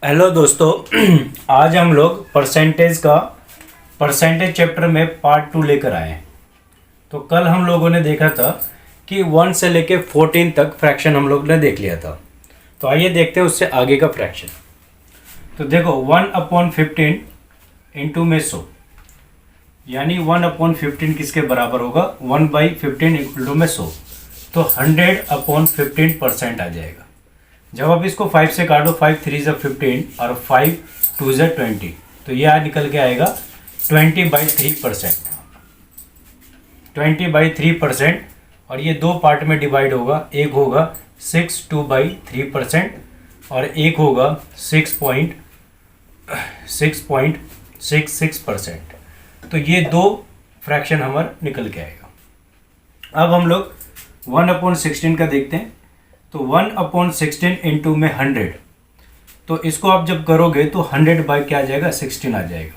Hello दोस्तों। आज हम लोग परसेंटेज चैप्टर में पार्ट 2 लेकर आए हैं। तो कल हम लोगों ने देखा था कि 1 से लेके 14 तक फ्रैक्शन हम लोग ने देख लिया था। तो आइए देखते हैं उससे आगे का फ्रैक्शन। तो देखो 1/15 इंटू में 100 यानी 1/15 किसके बराबर होगा, 1/15 इक्वल टू में 100। तो 100/15% आ जाएगा। जब आप इसको 5 से काटो, 5 3 ज़ा 15 और 5 2 ज़ा 20, तो यह निकल के आएगा 20/3%। 20/3%। और ये दो पार्ट में डिवाइड होगा। एक होगा 62/3% और एक होगा 6.66%। तो ये दो फ्रैक्शन हमारा निकल के आएगा। अब हम लोग 1/16 का देखते हैं। तो 1/16 इंटू में 100, तो इसको आप जब करोगे तो 100 बाई क्या आ जाएगा, 16 आ जाएगा।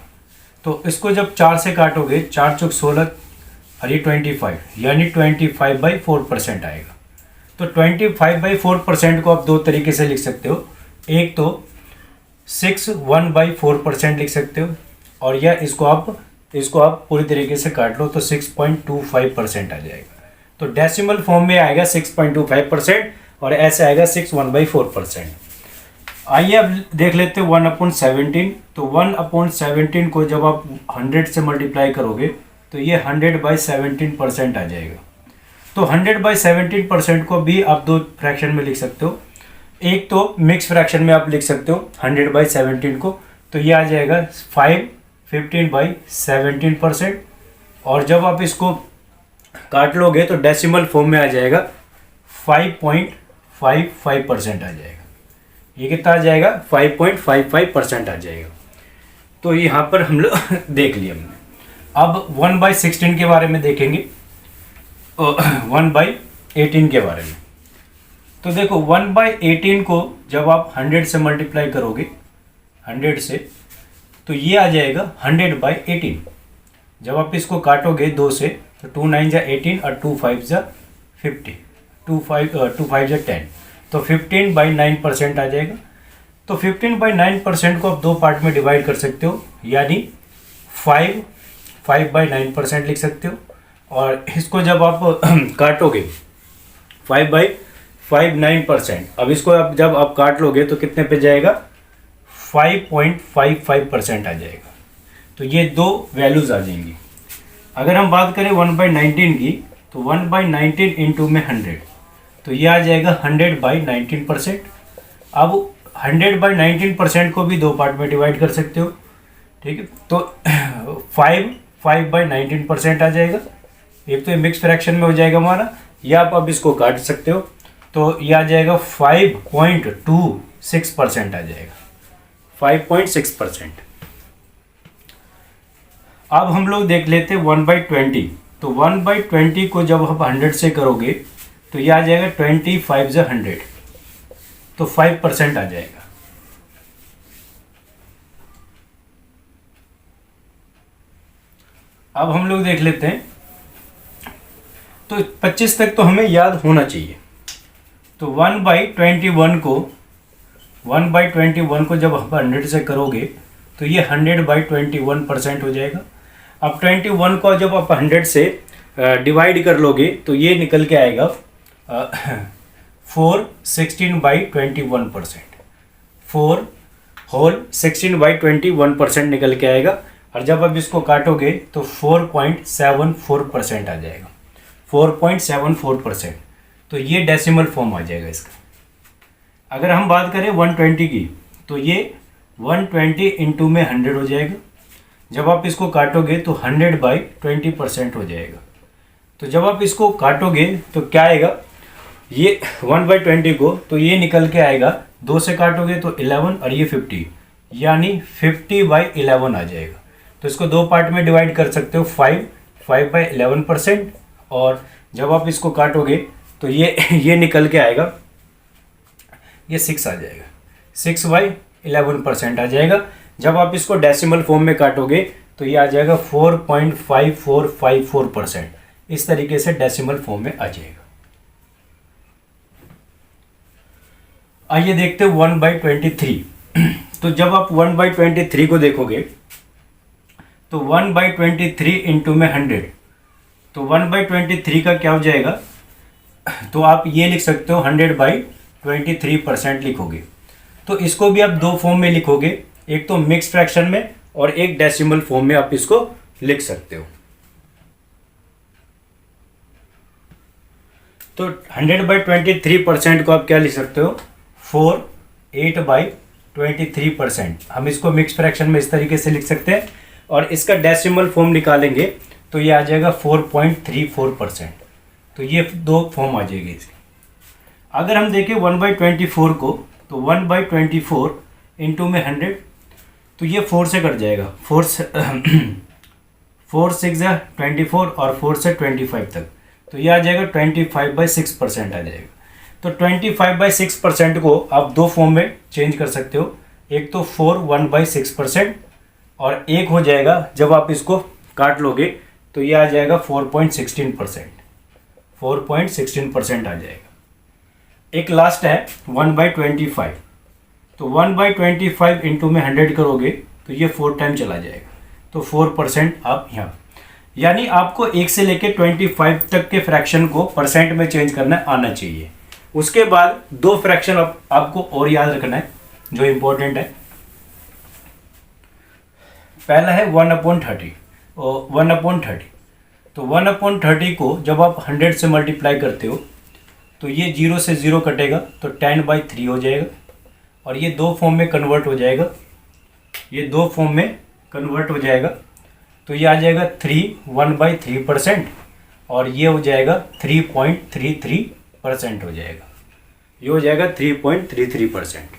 तो इसको जब 4 से काटोगे, 4 चौक 16 और ये 25 यानी 25/4% आएगा। तो 25/4% को आप दो तरीके से लिख सकते हो। एक तो 61/4% लिख सकते हो, और या इसको आप पूरी तरीके से काट लो तो 6.25% आ जाएगा। तो डेसिमल फॉर्म में आएगा 6.25% और ऐसे आएगा 61/4%। आइए अब देख लेते हैं 1/17। तो 1/17 को जब आप 100 से मल्टीप्लाई करोगे तो ये 100/17% आ जाएगा। तो 100/17% को भी आप दो फ्रैक्शन में लिख सकते हो। एक तो मिक्स फ्रैक्शन में आप लिख सकते हो 100/17 को, तो ये आ जाएगा 15/17%। और जब आप इसको काट लोगे तो डेसिमल फॉर्म में आ जाएगा 5.55% आ जाएगा। ये कितना आ जाएगा, 5.55% आ जाएगा। तो यहाँ पर हम लोग देख लिया हमने। अब 1/16 के बारे में देखेंगे, 1/18 के बारे में। तो देखो 1/18 को जब आप 100 से मल्टीप्लाई करोगे, 100 से, तो ये आ जाएगा 100/18। जब आप इसको काटोगे 2 से, तो 2 9 ज़ा 18 और 2 5 ज़ा 50, 2 5 ज़ा 10, तो 15/9% आ जाएगा। तो 15/9% को आप दो पार्ट में डिवाइड कर सकते हो, यानी 5/9% लिख सकते हो। और इसको जब आप काटोगे 5/9%, अब इसको आप जब आप काट लोगे तो कितने पे जाएगा, 5.55% आ जाएगा। तो ये दो वैल्यूज़ आ जाएंगी। अगर हम बात करें 1/19 की, तो 1/19 इंटू में 100, तो ये आ जाएगा 100/19%। अब 100/19% को भी दो पार्ट में डिवाइड कर सकते हो, ठीक है। तो 5/19% आ जाएगा। एक तो ये मिक्स फ्रैक्शन में हो जाएगा हमारा, या आप अब इसको काट सकते हो, तो ये आ जाएगा 5.26% आ जाएगा, 5.6%। अब हम लोग देख लेते हैं 1/20। तो 1/20 को जब आप 100 से करोगे तो ये आ जाएगा 25 ज़ा 100, तो 5% आ जाएगा। अब हम लोग देख लेते हैं, तो 25 तक तो हमें याद होना चाहिए। तो 1/21 को जब आप 100 से करोगे तो ये 100/21% हो जाएगा। अब 21 को जब आप 100 से डिवाइड कर लोगे तो ये निकल के आएगा 416/21%। 416/21% निकल के आएगा। और जब आप इसको काटोगे तो 4.74% आ जाएगा, 4.74%। तो ये डेसिमल फॉर्म आ जाएगा इसका। अगर हम बात करें 120 की, तो ये 120 इंटू में 100 हो जाएगा। जब आप इसको काटोगे तो 100/20% हो जाएगा। तो जब आप इसको काटोगे तो क्या आएगा, ये 1/20 को, तो ये निकल के आएगा, 2 से काटोगे तो 11 और ये 50, यानी 50/11 आ जाएगा। तो इसको दो पार्ट में डिवाइड कर सकते हो, 5/11%। और जब आप इसको काटोगे तो ये निकल के आएगा, ये 6 आ जाएगा, 6/11% आ जाएगा। जब आप इसको डेसिमल फॉर्म में काटोगे तो ये आ जाएगा 4.5454%। इस तरीके से डेसिमल फॉर्म में आ जाएगा। आइए देखते हैं 1/23। तो जब आप 1/23 को देखोगे तो 1/23 इंटू में 100, तो 1/23 का क्या हो जाएगा, तो आप ये लिख सकते हो 100/23% लिखोगे। तो इसको भी आप दो फॉर्म में लिखोगे, एक तो मिक्स फ्रैक्शन में और एक डेसिमल फॉर्म में आप इसको लिख सकते हो। तो 100/23% को आप क्या लिख सकते हो, 8/23%। हम इसको मिक्स फ्रैक्शन में इस तरीके से लिख सकते हैं, और इसका डेसिमल फॉर्म निकालेंगे तो ये आ जाएगा 4.34%। तो ये दो फॉर्म आ जाएगी इसकी। अगर हम देखें 1/24 को, तो 1/24 इंटू में 100, तो ये 4 से कट जाएगा, 4 6 या 24 और 4 से 25 तक, तो ये आ जाएगा 25/6% आ जाएगा। तो 25/6% को आप दो फॉर्म में चेंज कर सकते हो, एक तो 4 1/6% और एक हो जाएगा जब आप इसको काट लोगे तो ये आ जाएगा 4.16%, 4.16% आ जाएगा। एक लास्ट है 1/25, तो 1/25 इंटू में 100 करोगे तो ये 4 टाइम चला जाएगा, तो 4% आप यहाँ, यानी आपको 1 से लेके 25 तक के फ्रैक्शन को परसेंट में चेंज करना आना चाहिए। उसके बाद दो फ्रैक्शन आपको और याद रखना है जो इम्पोर्टेंट है। पहला है 1/30 और 1/30। तो 1/30 को जब आप 100 से मल्टीप्लाई करते हो तो ये 0 से 0 कटेगा तो 10/3 हो जाएगा, और ये दो फॉर्म में कन्वर्ट हो जाएगा, ये दो फॉर्म में कन्वर्ट हो जाएगा, तो ये आ जाएगा 1/3%, और ये हो जाएगा 3.33% हो जाएगा, ये हो जाएगा 3.33%।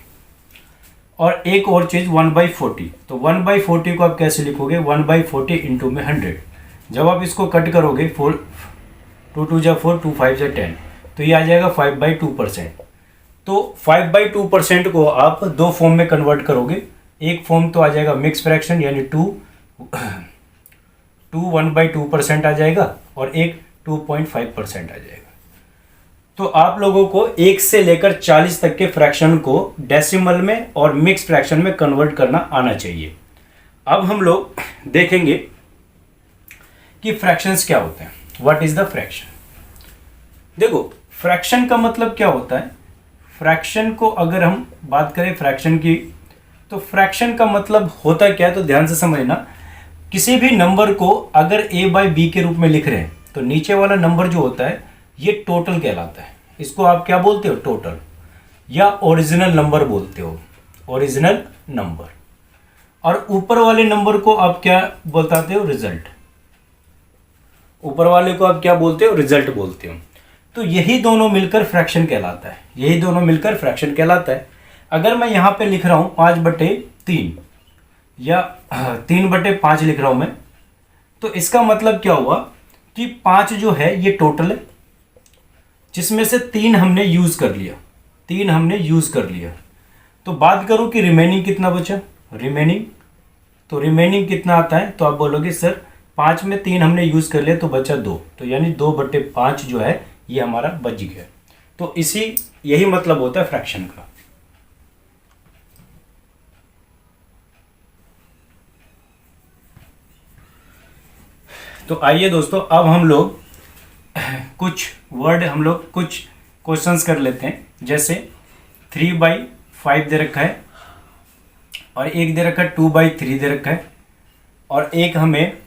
और एक और चीज़ 1/40, तो 1/40 को आप कैसे लिखोगे, 1/40 इंटू में 100। जब आप इसको कट करोगे 4 2 2 जा 4 2 5 जा 10, तो ये आ जाएगा 5/2%। तो 5/2% को आप दो फॉर्म में कन्वर्ट करोगे, एक फॉर्म तो आ जाएगा मिक्स फ्रैक्शन यानी 2 1/2% आ जाएगा, और एक 2.5% आ जाएगा। तो आप लोगों को 1 से लेकर 40 तक के फ्रैक्शन को डेसिमल में और मिक्स फ्रैक्शन में कन्वर्ट करना आना चाहिए। अब हम लोग देखेंगे कि फ्रैक्शंस क्या होते हैं, व्हाट इज द फ्रैक्शन। देखो फ्रैक्शन का मतलब क्या होता है, फ्रैक्शन को अगर हम बात करें फ्रैक्शन की, तो फ्रैक्शन का मतलब होता क्या है, तो ध्यान से समझना। किसी भी नंबर को अगर a/b के रूप में लिख रहे हैं तो नीचे वाला नंबर जो होता है ये टोटल कहलाता है। इसको आप क्या बोलते हो, टोटल, या ओरिजिनल नंबर बोलते हो, ओरिजिनल नंबर। और ऊपर वाले नंबर को आप क्या बताते हो, रिजल्ट। ऊपर वाले को आप क्या बोलते हो, रिजल्ट बोलते हो। तो यही दोनों मिलकर फ्रैक्शन कहलाता है, यही दोनों मिलकर फ्रैक्शन कहलाता है। अगर मैं यहाँ पे लिख रहा हूँ 5/3 या 3/5 लिख रहा हूँ मैं, तो इसका मतलब क्या हुआ कि 5 जो है ये टोटल है, जिसमें से 3 हमने यूज कर लिया, 3 हमने यूज कर लिया। तो बात करूं कि रिमेनिंग कितना बचा, रिमेनिंग, तो रिमेनिंग कितना आता है, तो आप बोलोगे सर 5 में 3 हमने यूज कर लिया तो बचा 2, तो यानी 2/5 जो है ये हमारा बच गया। तो यही मतलब होता है फ्रैक्शन का। तो आइए दोस्तों, अब हम लोग कुछ क्वेश्चंस कर लेते हैं। जैसे 3/5 दे रखा है, और एक दे रखा है 2/3 दे रखा है, और एक हमें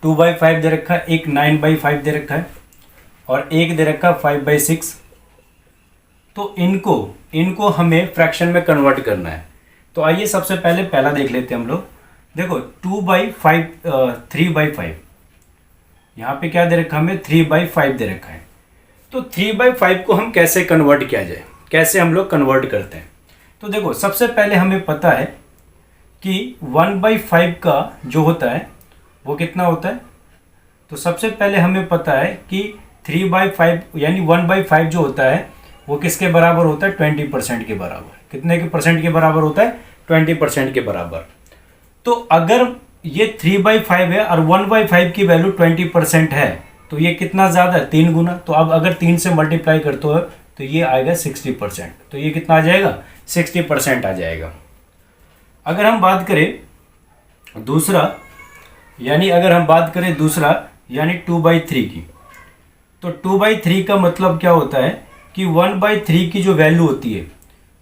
2/5 दे रखा है, एक 9/5 दे रखा है, और एक दे रखा है 5/6। तो इनको हमें फ्रैक्शन में कन्वर्ट करना है। तो आइए सबसे पहले पहला देख लेते हैं हम लोग। देखो 2/5 3/5, यहाँ पे क्या दे रखा है, हमें 3/5 दे रखा है। तो 3/5 को हम कैसे कन्वर्ट किया जाए, कैसे हम लोग कन्वर्ट करते हैं। तो देखो सबसे पहले हमें पता है कि 1/5 का जो होता है वो कितना होता है। तो सबसे पहले हमें पता है कि 3/5 यानी 1/5 जो होता है वो किसके बराबर होता है, 20% के बराबर। कितने के परसेंट के बराबर होता है, 20% के बराबर। तो अगर ये 3/5 है और 1/5 की वैल्यू 20% है, तो ये कितना ज़्यादा है, 3 गुना। तो अब अगर 3 से मल्टीप्लाई करते हो तो ये आएगा 60%। तो ये कितना आ जाएगा, 60% आ जाएगा। अगर हम बात करें दूसरा, यानी 2/3 की, तो 2/3 का मतलब क्या होता है कि 1/3 की जो वैल्यू होती है,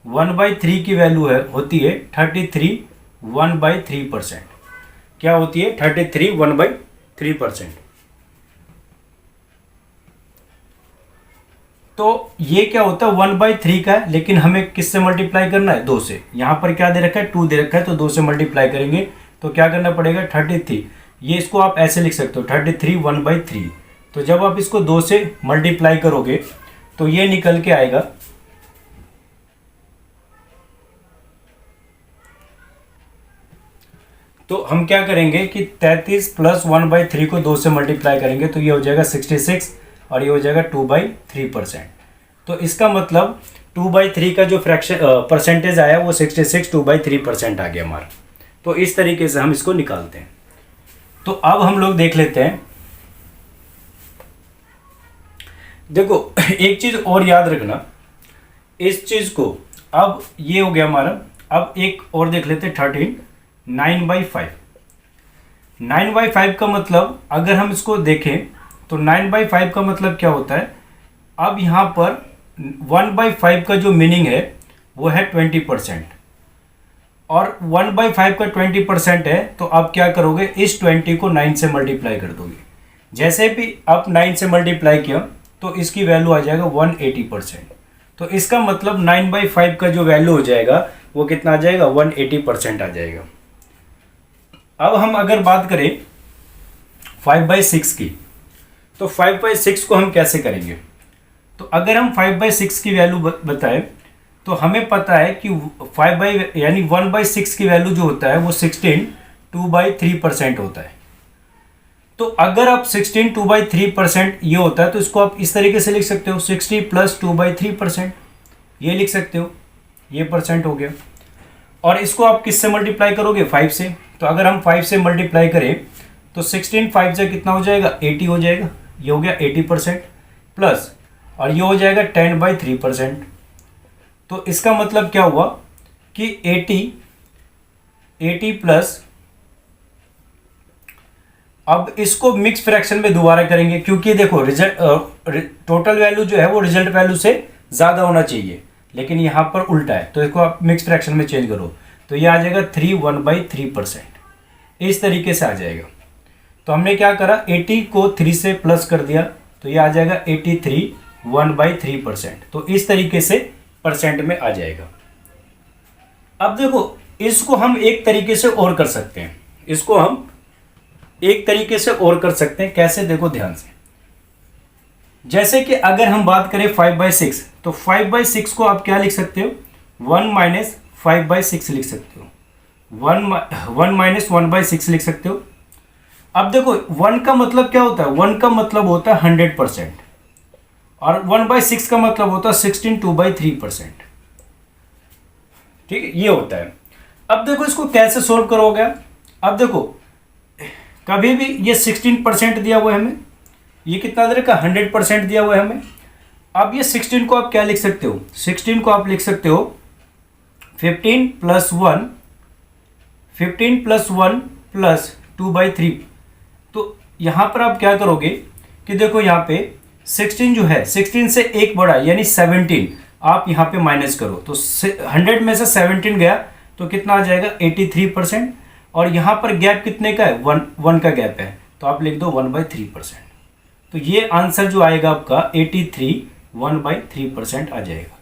1/3 की वैल्यू होती है 33 1/3%। क्या होती है? 33 1/3%। तो ये क्या होता है? 1/3 का है, लेकिन हमें किससे मल्टीप्लाई करना है? 2 से। यहाँ पर क्या दे रखा है? 2 दे रखा है, तो 2 से मल्टीप्लाई करेंगे तो क्या करना पड़ेगा? 33। ये इसको आप ऐसे लिख सकते हो 33 1/3। तो जब आप इसको 2 से मल्टीप्लाई करोगे तो ये निकल के आएगा, तो हम क्या करेंगे कि 33 प्लस 1/3 को 2 से मल्टीप्लाई करेंगे तो ये हो जाएगा 66 और ये हो जाएगा 2/3%। तो इसका मतलब 2/3 का जो फ्रैक्शन परसेंटेज आया वो 66 2/3% आ गया हमारा। तो इस तरीके से हम इसको निकालते हैं। तो अब हम लोग देख लेते हैं। देखो एक चीज और याद रखना, इस चीज को, अब ये हो गया हमारा। अब एक और देख लेते हैं 13 9/5। 9/5 का मतलब अगर हम इसको देखें तो 9/5 का मतलब क्या होता है? अब यहाँ पर 1/5 का जो मीनिंग है वो है 20%, और 1/5 का 20% है, तो आप क्या करोगे? इस 20 को 9 से मल्टीप्लाई कर दोगे। जैसे भी आप 9 से मल्टीप्लाई किया तो इसकी वैल्यू आ जाएगा 180%। तो इसका मतलब 9/5 का जो वैल्यू हो जाएगा वो कितना आ जाएगा? 180% आ जाएगा। अब हम अगर बात करें 5/6 की, तो 5/6 को हम कैसे करेंगे? तो अगर हम 5/6 की वैल्यू बताएं तो हमें पता है कि 1/6 की वैल्यू जो होता है वो 16 2/3% होता है। तो अगर आप 16 2/3% ये होता है तो इसको आप इस तरीके से लिख सकते हो 60 प्लस 2/3%, ये लिख सकते हो, ये परसेंट हो गया। और इसको आप किससे मल्टीप्लाई करोगे? 5 से। तो अगर हम 5 से मल्टीप्लाई करें तो 16 5 से कितना हो जाएगा? 80 हो जाएगा। ये हो गया 80% प्लस, और ये हो जाएगा 10/3%। तो इसका मतलब क्या हुआ कि 80 प्लस, अब इसको मिक्स फ्रैक्शन में दोबारा करेंगे, क्योंकि देखो रिजल्ट टोटल वैल्यू जो है वो रिजल्ट वैल्यू से ज़्यादा होना चाहिए, लेकिन यहाँ पर उल्टा है। तो इसको आप मिक्स फ्रैक्शन में चेंज करो तो ये आ जाएगा 3 1/3%। इस तरीके से आ जाएगा। तो हमने क्या करा? 80 को 3 से प्लस कर दिया तो ये आ जाएगा 83 1/3%। तो इस तरीके से परसेंट में आ जाएगा। अब देखो इसको हम एक तरीके से और कर सकते हैं, कैसे? देखो ध्यान से। जैसे कि अगर हम बात करें 5/6, तो 5/6 को आप क्या लिख सकते हो? 1 - 5/6 लिख सकते हो, 1 - 1/6 लिख सकते हो। अब देखो 1 का मतलब क्या होता है? 1 का मतलब होता है 100%, और 1/6 का मतलब होता है 16 2/3%। ठीक है, ये होता है। अब देखो इसको कैसे सोल्व करोगे? अब देखो कभी भी ये 16% दिया हुआ है हमें, ये कितना दे रखा? 100% दिया हुआ है हमें। अब ये 16 को आप क्या लिख सकते हो? 16 को आप लिख सकते हो 15 + 1 प्लस 2/3। तो यहाँ पर आप क्या करोगे कि देखो यहाँ पे 16 जो है, 16 से एक बड़ा यानी 17 आप यहाँ पे माइनस करो, तो 100 में से 17 गया तो कितना आ जाएगा? 83%। और यहाँ पर गैप कितने का है? 1 का गैप है, तो आप लिख दो 1/3%। तो ये आंसर जो आएगा आपका 83 1/3% आ जाएगा।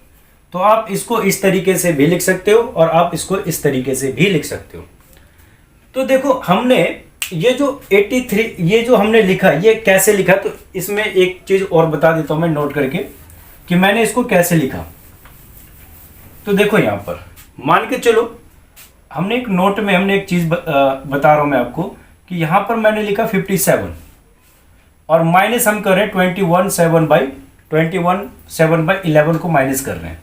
तो आप इसको इस तरीके से भी लिख सकते हो और आप इसको इस तरीके से भी लिख सकते हो। तो देखो हमने ये जो 83 ये जो हमने लिखा, ये कैसे लिखा? तो इसमें एक चीज़ और बता देता हूँ मैं नोट करके कि मैंने इसको कैसे लिखा। तो देखो यहाँ पर मान के चलो हमने एक नोट में हमने एक चीज़ बता रहा हूँ मैं आपको कि यहाँ पर मैंने लिखा 57 और माइनस हम कर रहे हैं 21/7/11 को माइनस कर रहे हैं।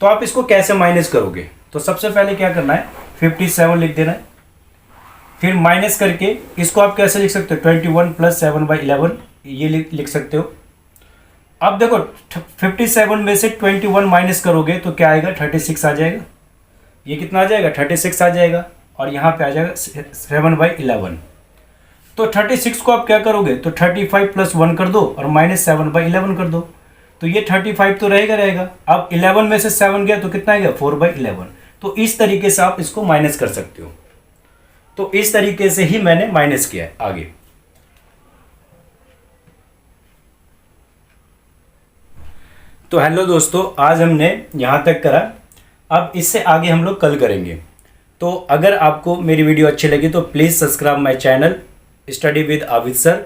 तो आप इसको कैसे माइनस करोगे? तो सबसे पहले क्या करना है? 57 लिख देना है, फिर माइनस करके इसको आप कैसे लिख सकते हो? 21 + 7/11 ये लिख सकते हो। अब देखो 57 में से 21 माइनस करोगे तो क्या आएगा? 36 आ जाएगा। ये कितना आ जाएगा? 36 आ जाएगा। और यहाँ पे आ जाएगा 7/11। तो 36 को आप क्या करोगे, तो 35 + 1 कर दो और -7/11 कर दो, तो ये 35 तो रहेगा। अब 11 में से 7 गया तो कितना आ गया, 4/11। तो इस तरीके से आप इसको माइनस कर सकते हो। तो इस तरीके से ही मैंने माइनस किया है आगे। तो हेलो दोस्तों, आज हमने यहाँ तक करा। अब इससे आगे हम लोग कल करेंगे। तो अगर आपको मेरी वीडियो अच्छी लगी तो please subscribe my channel study with Abid sir.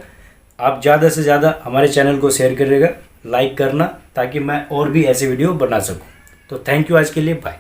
आप ज़्यादा से ज़्यादा हमारे चैनल को शेयर करिएगा, लाइक करना, ताकि मैं और भी ऐसे वीडियो बना सकूं। तो थैंक यू आज के लिए, बाय।